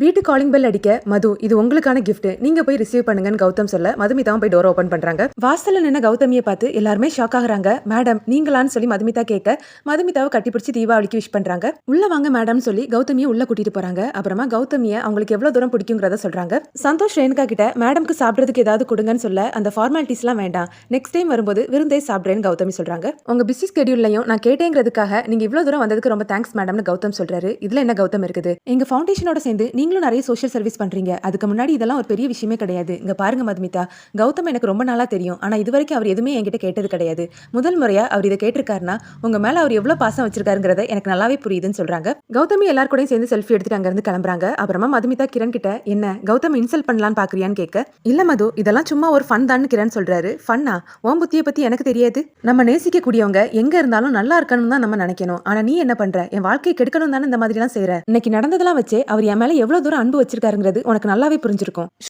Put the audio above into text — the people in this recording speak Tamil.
வீட்டு காலிங் பெல் அடிக்க மது இது உங்களுக்கான கிஃப்ட் நீங்க போய் ரிசீவ் பண்ணுங்கன்னு கௌதம் சொல்ல மதுமிதாவும் போய் டோர் ஓபன் பண்றாங்க. வாசல்ல நின்ன கௌதமியை பார்த்து எல்லாருமே ஷாக் ஆகுறாங்க. மேடம் நீங்களான்னு சொல்லி மதுமிதா கேட்க மதுமிதாவை கட்டிப்பிடிச்சு தீபாவளிக்கு விஷ் பண்றாங்க. உள்ள வாங்க மேடம் சொல்லி கௌதமியை உள்ள கூட்டிட்டு போறாங்க. அப்புறமா கௌதமியை அவங்களுக்கு எவ்வளவு தூரம் பிடிக்குங்கிறத சொல்றாங்க. சந்தோஷ் ரேணுகா கிட்ட மேடம்க்கு சாப்பிடுறதுக்கு ஏதாவது கொடுங்கன்னு சொல்ல அந்த ஃபார்மாலிட்டிஸ் எல்லாம் வேண்டாம், நெக்ஸ்ட் டைம் வரும்போது விருந்தே சாப்பிடுறேன்னு கௌதமி சொல்றாங்க. உங்க பிஸி ஸ்கெடியூல்லையும் நான் கேட்டேங்கிறதுக்காக நீங்க இவ்வளவு தூரம் வந்ததுக்கு ரொம்ப தேங்க்ஸ் மேடம்னு கௌதம் சொல்றாரு. இதுல என்ன கௌதம் இருக்குது, எங்க ஃபவுண்டேஷனோட சேர்ந்து நீங்களும் நிறைய சோஷியல் சர்வீஸ் பண்றீங்க, அதுக்கு முன்னாடி இதெல்லாம் ஒரு பெரிய விஷயமே கிடையாது. இங்க பாருங்க மதுமிதா, கௌதம் எனக்கு ரொம்ப நாளா தெரியும், ஆனா இதுவரைக்கும் அவர் எதுவுமே என்கிட்ட கேட்டது கிடையாது. முதல் முறையா அவர் இதை கேட்டிருக்காருன்னா உங்க மேல அவர் எவ்வளவு பாசம் வச்சிருக்காருங்கிறத எனக்கு நல்லாவே புரியுதுன்னு சொல்றாங்க. கௌதமி எல்லாரும் கூட சேர்ந்து செல்ஃபி எடுத்துட்டு அங்க இருந்து கிளம்புறாங்க. அப்புறமா மதுமிதா கிரண் கிட்ட என்ன கௌதம் இன்சல்ட் பண்ணலான்னு பாக்குறியான்னு கேட்க, இல்ல மது இதெல்லாம் சும்மா ஒரு ஃபன் தான் கிரண் சொல்றாரு. ஃபன்னா? உன் புத்தியை பத்தி எனக்கு தெரியாது. நம்ம நேசிக்க கூடியவங்க எங்க இருந்தாலும் நல்லா இருக்கணும் தான் நம்ம நினைக்கணும். ஆனா நீ என்ன பண்ற, என் வாழ்க்கையை கெடுக்கணும் தானே இந்த மாதிரி எல்லாம் செய்யற. இன்னைக்கு நடந்ததெல்லாம் வச்சு அவர் என் மேல எவ்வளவு தூரம் அன்பு வச்சிருக்காருங்கிறது உனக்கு நல்லாவே புரிஞ்சிருக்கும்.